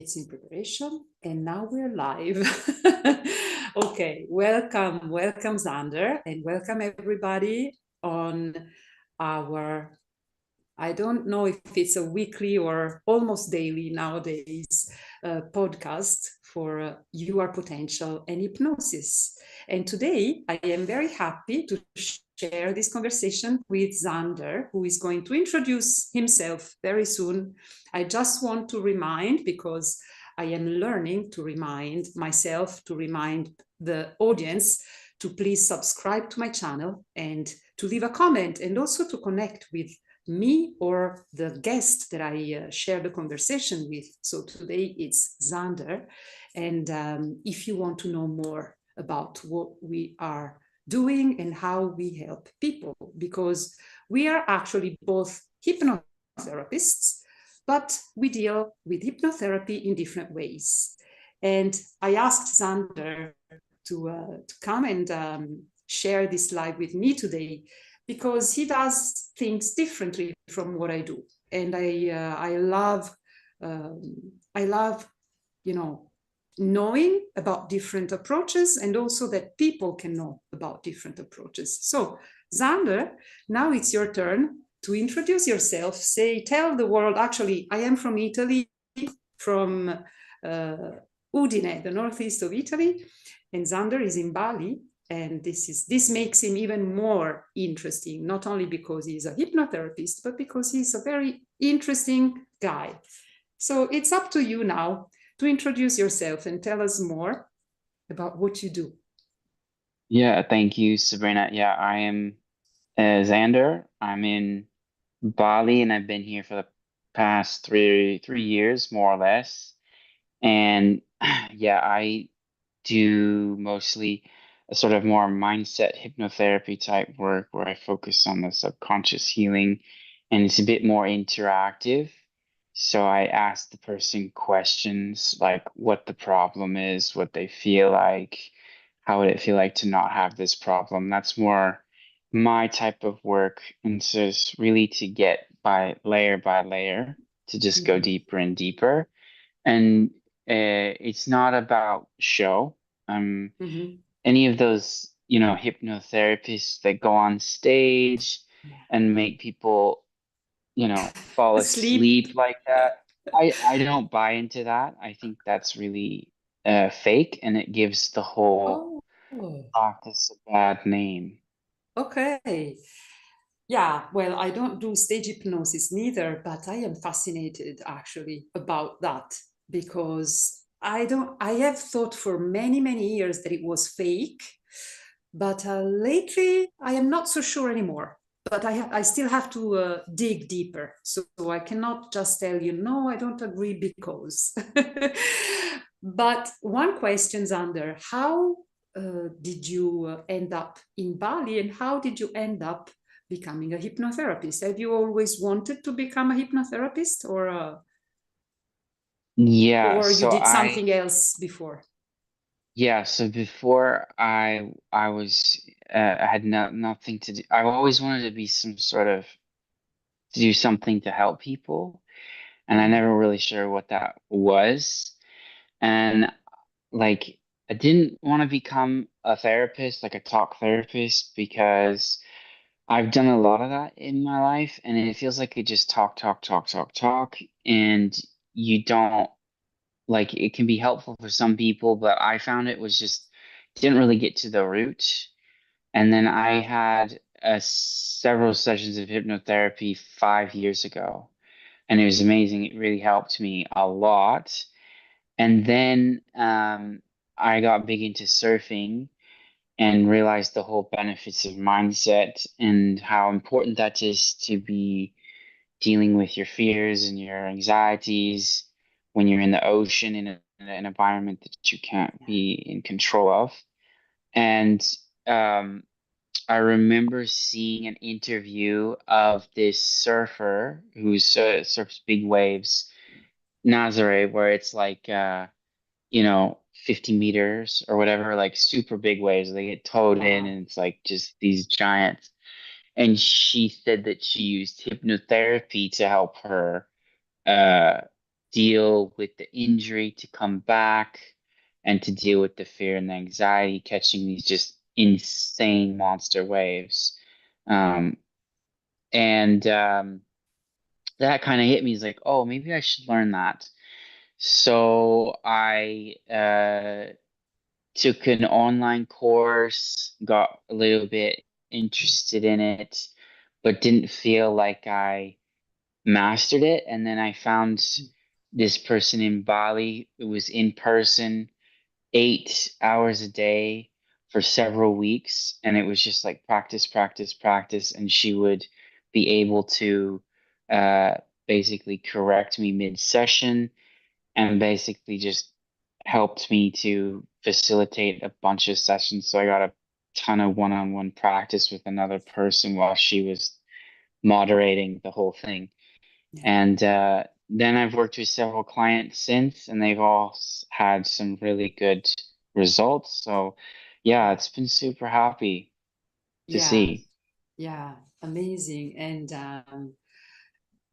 it's in preparation, and now we're live. Okay, welcome Zander, and welcome everybody on our, I don't know if it's a weekly or almost daily nowadays, podcast for your potential and hypnosis. And today I am very happy to share this conversation with Zander, who is going to introduce himself very soon. I just want to remind, because I am learning to remind myself, to remind the audience, to please subscribe to my channel and to leave a comment, and also to connect with me or the guest that I share the conversation with. So today it's Zander. And if you want to know more about what we are doing and how we help people, because we are actually both hypnotherapists, but we deal with hypnotherapy in different ways. And I asked Zander to come and share this live with me today, because he does things differently from what I do, and I love knowing about different approaches, and also that people can know about different approaches. So, Zander, now it's your turn to introduce yourself. Tell the world. Actually, I am from Italy, from Udine, the northeast of Italy, and Zander is in Bali. And this makes him even more interesting, not only because he's a hypnotherapist, but because he's a very interesting guy. So it's up to you now to introduce yourself and tell us more about what you do. Yeah, thank you, Sabrina. Yeah, I am Zander. I'm in Bali, and I've been here for the past three years, more or less. And yeah, I do mostly a sort of more mindset hypnotherapy type work where I focus on the subconscious healing, and it's a bit more interactive. So I ask the person questions like what the problem is, what they feel like, how would it feel like to not have this problem. That's more my type of work. And so it's really to get by layer, to just go Mm-hmm. deeper and deeper. And it's not about show. Mm-hmm. Any of those, hypnotherapists that go on stage and make people, fall Sleep. asleep like that. I don't buy into that. I think that's really fake, and it gives the whole Oh, practice a bad name. okay. Yeah, well, I don't do stage hypnosis neither, but I am fascinated actually about that, because I have thought for many, many years that it was fake, but lately I am not so sure anymore. But I still have to dig deeper. So I cannot just tell you, no, I don't agree because. But one question, Zander, how did you end up in Bali, and how did you end up becoming a hypnotherapist? Have you always wanted to become a hypnotherapist, Yeah, or you so did I something else before? yeah, so before I was I had nothing to do. I've always wanted to be some sort of to do something to help people, and I Mhm. never really sure what that was. And like I didn't want to become a therapist, like a talk therapist, because I've done a lot of that in my life, and it feels like it just talk, talk, talk, talk, talk, and you don't like it can be helpful for some people, but I found it was just didn't really get to the root. And then I had several sessions of hypnotherapy 5 years ago, and it was amazing. It really helped me a lot. And then I got big into surfing and realized the whole benefits of mindset and how important that is to be dealing with your fears and your anxieties when you're in the ocean in an environment that you can't be in control of. And um, I remember seeing an interview of this surfer who surfs big waves, Nazare, where it's like 50 meters or whatever, like super big waves. They get towed in, Wow. and it's like just these giants. And she said that she used hypnotherapy to help her uh, deal with the injury, to come back, and to deal with the fear and the anxiety, catching these just insane monster waves. Um, and that kind of hit me. It's like, oh, maybe I should learn that. So I took an online course, got a little bit interested in it, but didn't feel like I mastered it. And then I found this person in Bali. It was in person, 8 hours a day for several weeks. And it was just like practice, practice, practice. And she would be able to uh, basically correct me mid-session and basically just helped me to facilitate a bunch of sessions. So I got a ton of one-on-one practice with another person while she was moderating the whole thing. Yeah. And then I've worked with several clients since, and they've all had some really good results. So yeah, it's been super happy to Yeah. see. Yeah. Amazing. And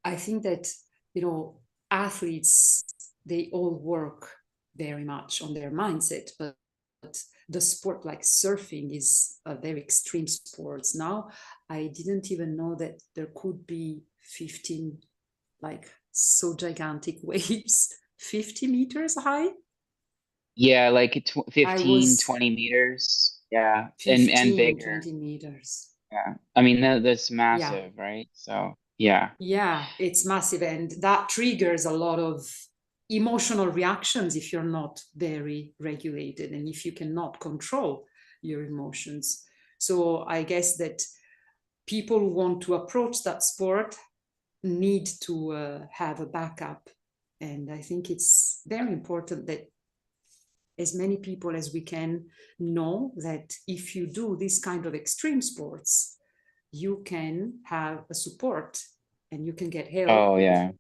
I think that, athletes, they all work very much on their mindset, but the sport like surfing is a very extreme sports. Now, I didn't even know that there could be 15 like so gigantic waves, 50 meters high. Yeah, like I 15, was 20 meters. Yeah, and 15, bigger. 20 meters. Yeah. I mean that's Yeah. massive, right? So yeah. Yeah, it's massive. And that triggers a lot of emotional reactions if you're not very regulated and if you cannot control your emotions. So I guess that people who want to approach that sport need to have a backup. And I think it's very important that as many people as we can know that if you do this kind of extreme sports, you can have a support and you can get Oh help yeah.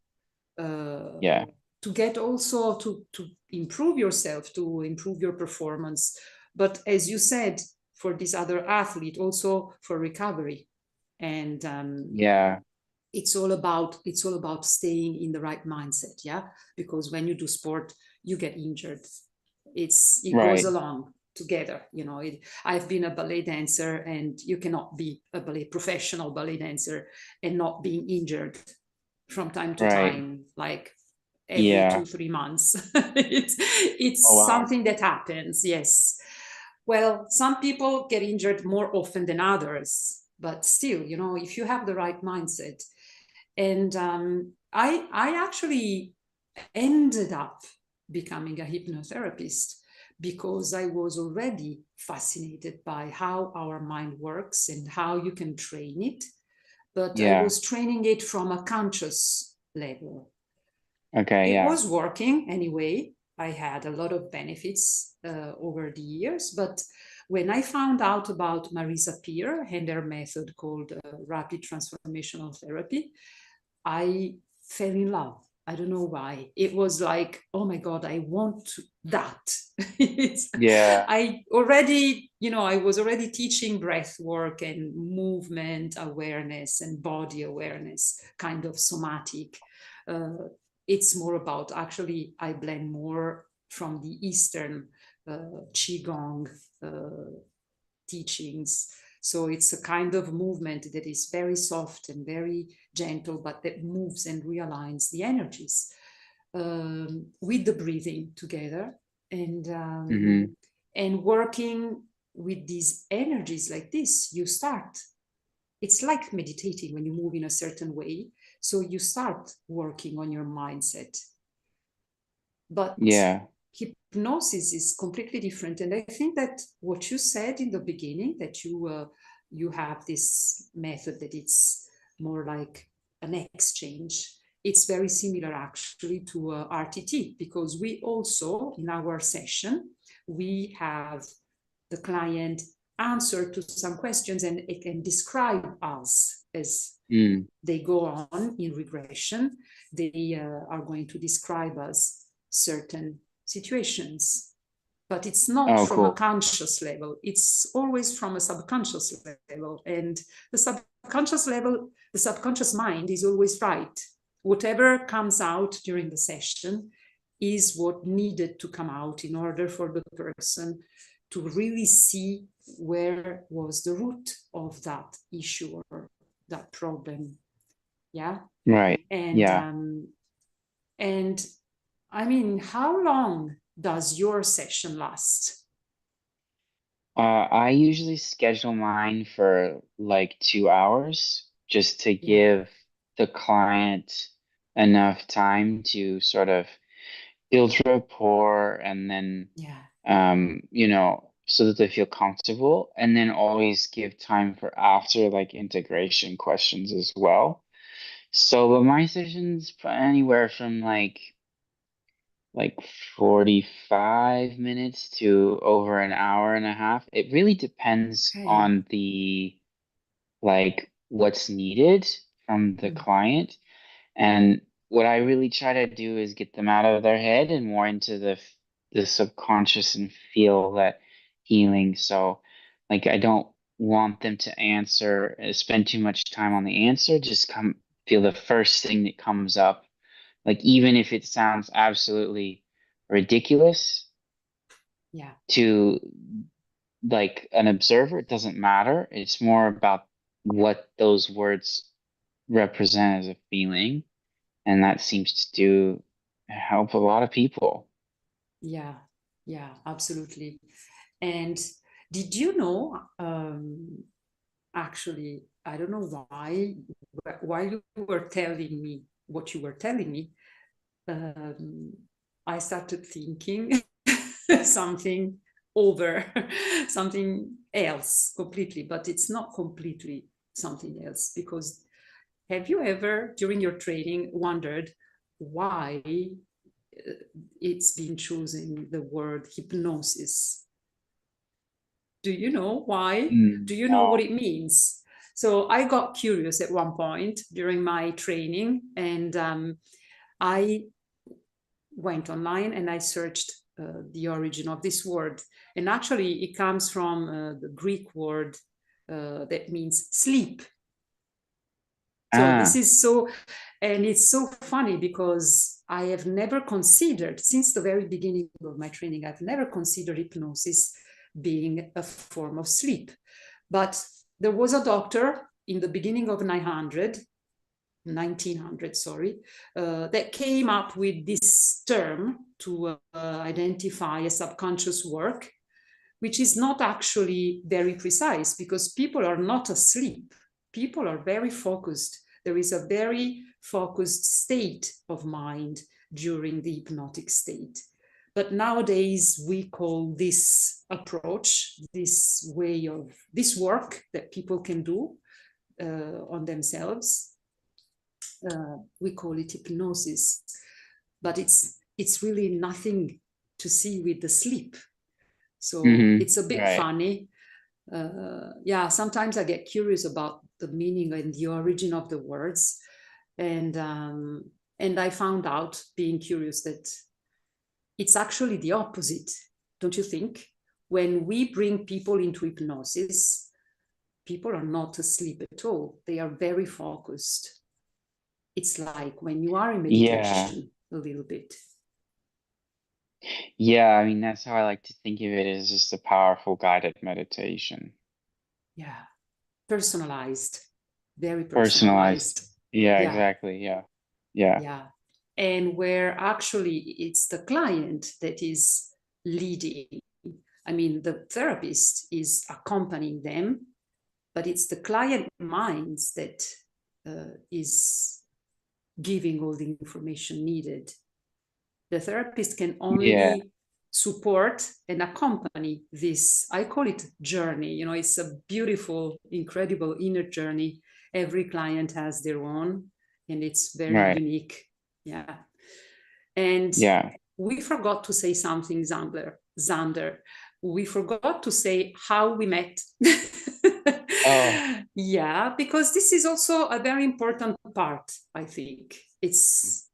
uh, Yeah. to get also to improve yourself, to improve your performance. But as you said, for this other athlete, also for recovery. And Yeah. it's all about staying in the right mindset, yeah, because when you do sport you get injured. It goes Right. along together, I've been a ballet dancer, and you cannot be a professional ballet dancer and not being injured from time to Right. time, like every Yeah. 2-3 months. it's Oh wow. something that happens, yes. Well, some people get injured more often than others, but still, if you have the right mindset. And I actually ended up becoming a hypnotherapist because I was already fascinated by how our mind works and how you can train it. But I Yeah. was training it from a conscious level. Okay, It yeah. was working anyway. I had a lot of benefits over the years. But when I found out about Marisa Peer and her method called rapid transformational therapy, I fell in love. I don't know why. It was like, oh my God, I want that. Yeah. I was already teaching breath work and movement awareness and body awareness, kind of somatic. It's more about, actually, I blend more from the Eastern Qigong teachings. So it's a kind of movement that is very soft and very gentle, but that moves and realigns the energies with the breathing together, and Mm-hmm. and working with these energies like this. You start. It's like meditating when you move in a certain way. So you start working on your mindset, but Yeah. hypnosis is completely different. And I think that what you said in the beginning, that you have this method that it's more like an exchange. It's very similar actually to RTT, because we also, in our session, we have the client answer to some questions, and it can describe us as Mm. they go on in regression. They are going to describe us certain situations, but it's not Oh, from a cool. conscious level. It's always from a subconscious level. And the subconscious level, the subconscious mind is always right. whatever comes out during the session is what needed to come out in order for the person to really see where was the root of that issue or that problem. Yeah. Right. And Yeah. and I mean, how long does your session last? I usually schedule mine for like 2 hours just to Yeah. give the client enough time to sort of build rapport and then, Yeah. so that they feel comfortable, and then always give time for after like integration questions as well. So, but my sessions anywhere from like 45 minutes to over an hour and a half. It really depends Okay. on the like what's needed from the Mm. client. And what I really try to do is get them out of their head and more into the subconscious and feel that healing. So like I don't want them to answer, spend too much time on the answer, just come feel the first thing that comes up, like even if it sounds absolutely ridiculous Yeah. to like an observer, it doesn't matter. It's more about what those words represent as a feeling, and that seems to do help a lot of people. Yeah. Yeah, absolutely. And did you know, actually, I don't know why, while you were telling me what you were telling me, um, I started thinking something over, something else completely, but it's not completely something else. Because have you ever, during your training, wondered why it's been chosen the word hypnosis? Do you know why? Do you know what No. it means? So I got curious at one point during my training, and I went online and I searched the origin of this word. And actually, it comes from the Greek word that means sleep. So this Ah. is so, and it's so funny because I have never considered, since the very beginning of my training, I've never considered hypnosis being a form of sleep. But there was a doctor in the beginning of 1900, sorry, that came up with this term to identify a subconscious work, which is not actually very precise because people are not asleep. People are very focused. There is a very focused state of mind during the hypnotic state. But nowadays, we call this approach, this way of this work that people can do on themselves, we call it hypnosis. But it's really nothing to see with the sleep. So it's a bit Right. funny. Yeah, sometimes I get curious about the meaning and the origin of the words, and I found out, being curious, that it's actually the opposite, don't you think? When we bring people into hypnosis, people are not asleep at all. They are very focused. It's like when you are in Yeah. meditation a little bit. Yeah, I mean that's how I like to think of it, as just a powerful guided meditation. Yeah, personalized, very Personalized. personalized. Yeah, Yeah. exactly. Yeah. Yeah. Yeah. And where actually it's the client that is leading. I mean, the therapist is accompanying them, but it's the client minds that is giving all the information needed. The therapist can Yeah. only support and accompany this. I call it journey. You know, it's a beautiful, incredible inner journey. Every client has their own, and it's very Right. unique. Yeah. And Yeah. we forgot to say something, Zander. We forgot to say how we met. Oh, Yeah, because this is also a very important part, I think. It's,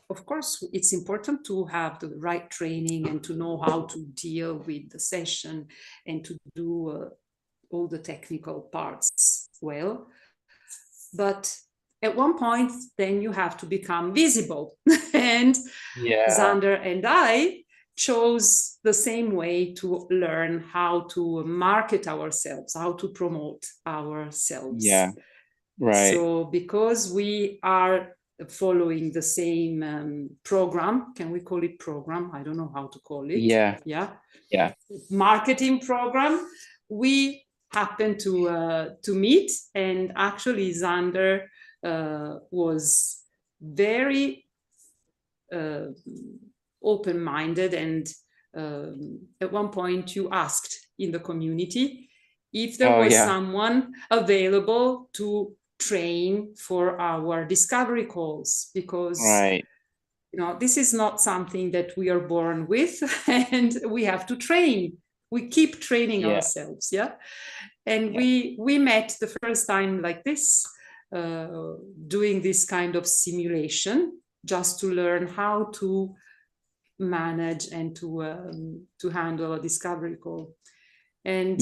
of course, it's important to have the right training and to know how to deal with the session and to do all the technical parts well. But at one point, then you have to become visible. And Yeah. Zander and I chose the same way to learn how to market ourselves, how to promote ourselves. Yeah. Right. So because we are following the same program, can we call it program? I don't know how to call it. Yeah. Yeah. Yeah. Marketing program. We happen to meet, and actually Zander was very open-minded, and at one point you asked in the community if there was someone available to train for our discovery calls, because you know, this is not something that we are born with, and we have to train. We keep training ourselves. And we met the first time like this, doing this kind of simulation, just to learn how to manage and to handle a discovery call. And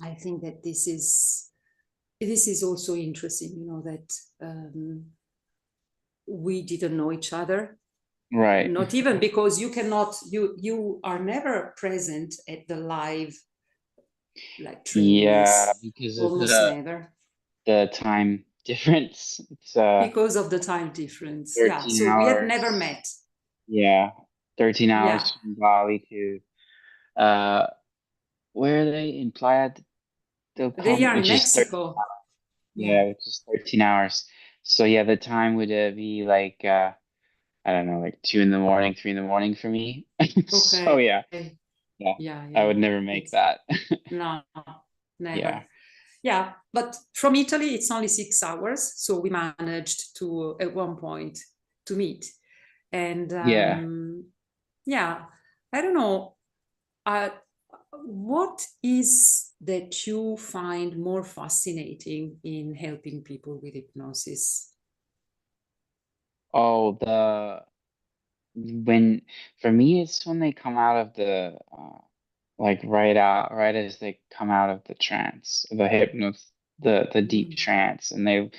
I think that this is also interesting, you know, that we didn't know each other. Right. Not even, because you are never present at the live like trainings. Yeah, because of almost never. The time difference. It's because of the time difference. 13 Yeah. So hours. we had never met. Yeah. 13 hours from Bali to where are they? In Playa del Carmen? They are in Mexico. Yeah, which is 13 hours. So yeah, the time would be like I don't know, like 2 in the morning, 3 in the morning for me. So yeah, I would never make that. No, never. Yeah, but from Italy, it's only 6 hours. So we managed to, at one point, to meet. And yeah, I don't know. What is that you find more fascinating in helping people with hypnosis? Oh, for me, it's when they come out of the like right as they come out of the trance, the deep trance, and they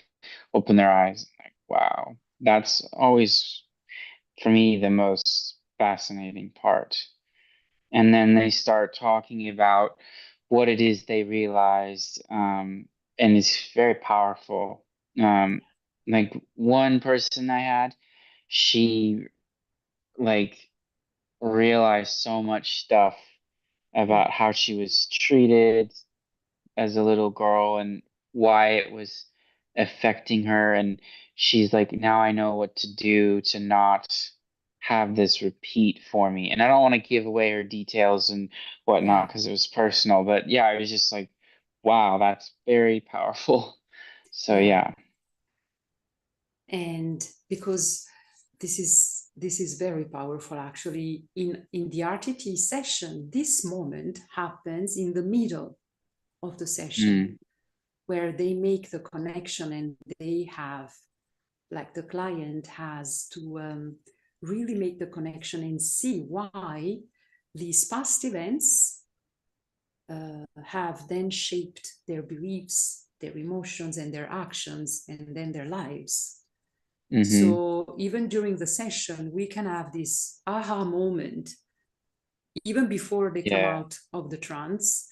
open their eyes, like, wow, that's always for me the most fascinating part. And then they start talking about what it is they realized, and it's very powerful. Like one person I had, she like realized so much stuff about how she was treated as a little girl and why it was affecting her. And she's like, now I know what to do to not have this repeat for me. And I don't want to give away her details and whatnot because it was personal. But yeah, I was just like, wow, that's very powerful. So yeah. And because this is very powerful, actually. In the RTT session, this moment happens in the middle of the session, where they make the connection, and they have, like, the client has to really make the connection and see why these past events have then shaped their beliefs, their emotions, and their actions, and then their lives. So even during the session, we can have this aha moment, even before they come out of the trance,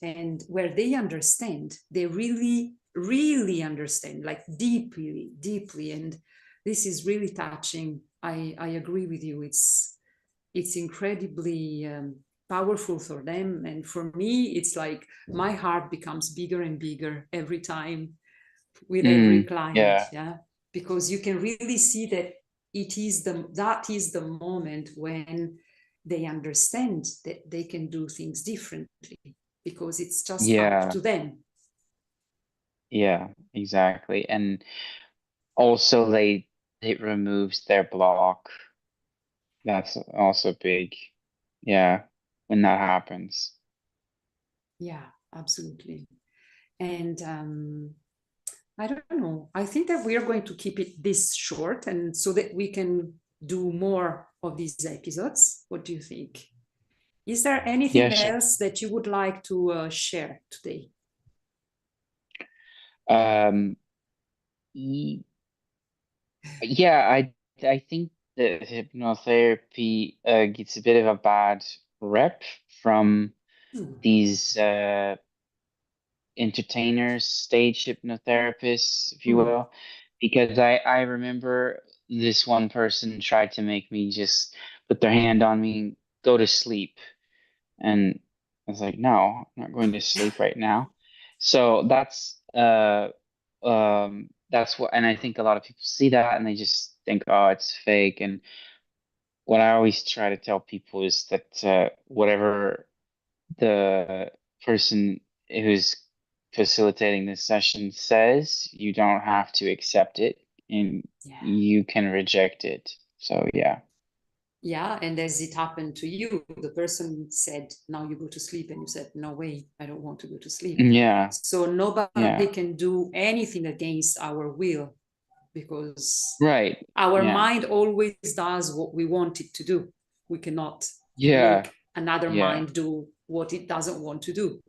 and where they understand, they really, really understand, like deeply, deeply. And this is really touching. I agree with you. It's incredibly powerful for them. And for me, it's like my heart becomes bigger and bigger every time with every client. Because you can really see that that is the moment when they understand that they can do things differently, because it's just up to them. Yeah, exactly. And also it removes their block. That's also big. Yeah, when that happens. Yeah, absolutely. And I don't know. I think that we are going to keep it this short, and so that we can do more of these episodes. What do you think? Is there anything else that you would like to share today? Yeah, I think that hypnotherapy gets a bit of a bad rep from Hmm. these entertainers, stage hypnotherapists, if you Hmm. will, because I remember this one person tried to make me just put their hand on me and go to sleep, and I was like, no, I'm not going to sleep right now. So that's what, and I think a lot of people see that and they just think, oh, it's fake. And what I always try to tell people is that whatever the person who's facilitating this session says, you don't have to accept it and Yeah. you can reject it. So yeah. Yeah, and as it happened to you, the person said, now you go to sleep, and you said, no way, I don't want to go to sleep. Yeah. So nobody Yeah. can do anything against our will, because Right. our Yeah. mind always does what we want it to do. We cannot Yeah. make another Yeah. mind do what it doesn't want to do.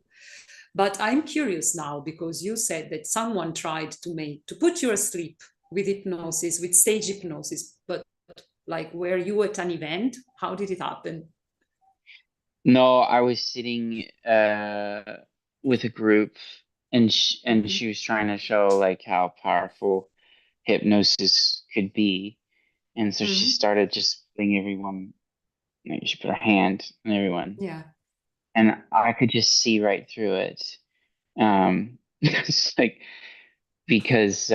But I'm curious now, because you said that someone tried to put you asleep with hypnosis, with stage hypnosis, but like, were you at an event? How did it happen? No, I was sitting with a group and Mm-hmm. she was trying to show like how powerful hypnosis could be. And so she Mm-hmm. started just putting everyone, like, she put her hand on everyone, Yeah, and I could just see right through it. It's like because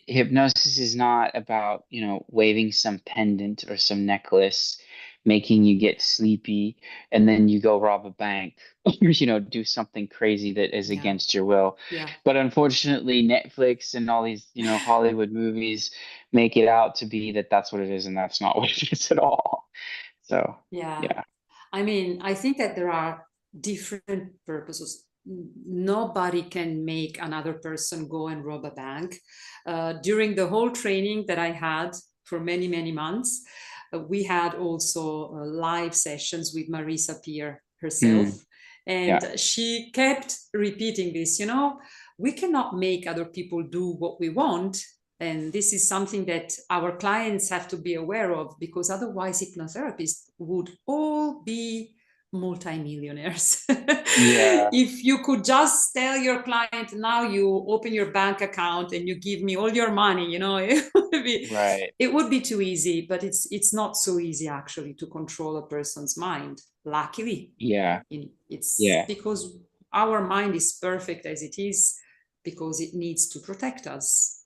hypnosis is not about, waving some pendant or some necklace, making you get sleepy, and then you go rob a bank or do something crazy that is yeah, against your will. yeah, But unfortunately, Netflix and all these Hollywood movies make it out to be that that's what it is, and that's not what it is at all. So yeah. yeah. I mean, I think that there are different purposes. Nobody can make another person go and rob a bank. During the whole training that I had for many, many months, we had also live sessions with Marisa Peer Hmm. herself. And Yeah. she kept repeating this, we cannot make other people do what we want. And this is something that our clients have to be aware of, because otherwise hypnotherapists would all be multimillionaires. Yeah. If you could just tell your client, now you open your bank account and you give me all your money, Right. it would be too easy. But it's not so easy actually to control a person's mind, luckily. Yeah. It's Yeah. because our mind is perfect as it is, because it needs to protect us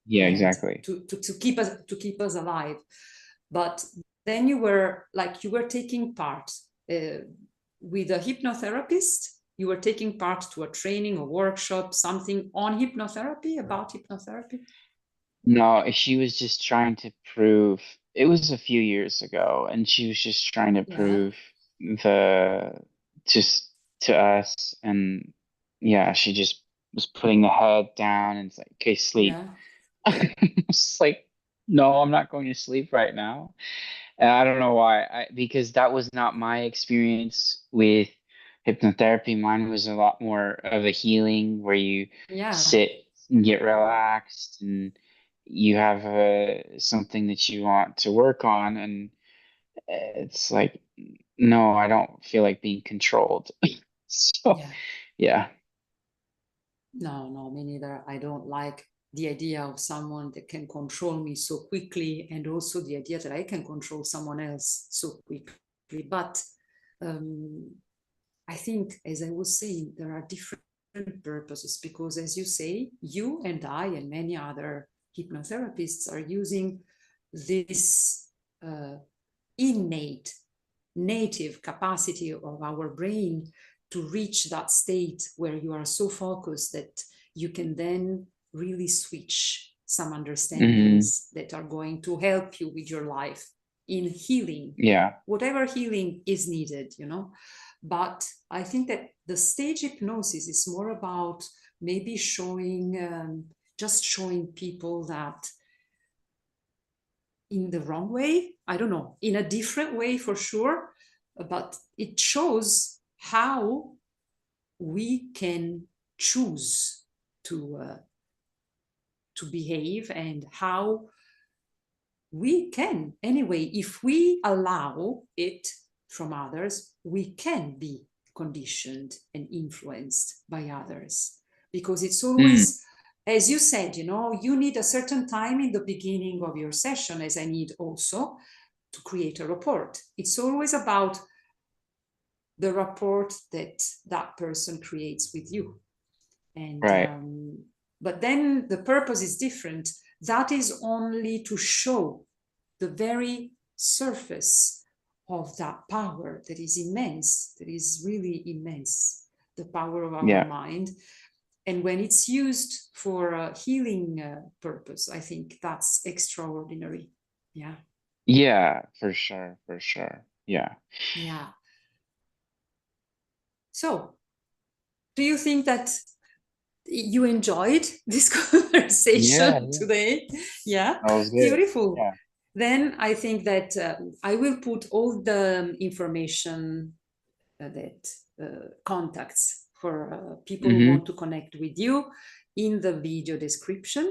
Yeah. and Exactly. to keep us alive. But then you were taking part uh, with a hypnotherapist. You were taking part to a training, a workshop, something on hypnotherapy, about hypnotherapy. No, she was just trying to prove, it was a few years ago, and she was just trying to Yeah, prove the just to us, and yeah, she just was putting the head down and it's like, okay, sleep. yeah, It's like, no, I'm not going to sleep right now. And I don't know why, because that was not my experience with hypnotherapy. Mine was a lot more of a healing where you yeah, sit and get relaxed and you have something that you want to work on. And it's like, no, I don't feel like being controlled. So, yeah. yeah. No, no, me neither. I don't like the idea of someone that can control me so quickly, and also the idea that I can control someone else so quickly. But um, I think, as I was saying, there are different purposes, because, as you say, you and I and many other hypnotherapists are using this uh, innate, native capacity of our brain to reach that state where you are so focused that you can then really switch some Hmm. understandings that are going to help you with your life in healing, Yeah. whatever healing is needed. But I think that the stage hypnosis is more about maybe just showing people that in the wrong way. I don't know, in a different way for sure, but it shows how we can choose to to behave and how we can, anyway, if we allow it from others, we can be conditioned and influenced by others, because it's always, as you said, you know, you need a certain time in the beginning of your session, as I need also, to create a rapport. It's always about the rapport that that person creates with you. And Right. but then the purpose is different. That is only to show the very surface of that power that is immense, that is really immense, the power of our mind. And when it's used for a healing purpose, I think that's extraordinary. Yeah. Yeah, for sure, for sure. Yeah. Yeah. So, do you think that you enjoyed this Yeah, conversation yeah. today? Yeah, That was good. beautiful. Yeah. Then I think that I will put all the information that contacts for people who want to connect with you in the video description,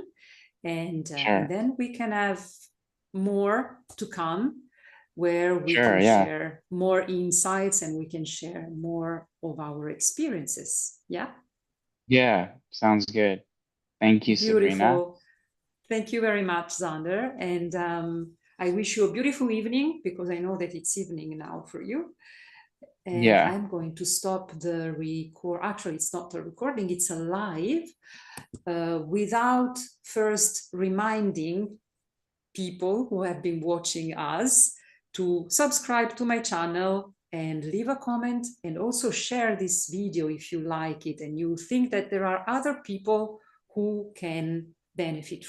and Sure. then we can have more to come, where we Sure, can yeah. share more insights and we can share more of our experiences. Yeah. Yeah, sounds good. Thank you, Sabrina. Beautiful. Thank you very much, Zander. And I wish you a beautiful evening, because I know that it's evening now for you. And Yeah. I'm going to stop the record. Actually, it's not a recording, it's a live, without first reminding people who have been watching us to subscribe to my channel and leave a comment, and also share this video if you like it and you think that there are other people who can benefit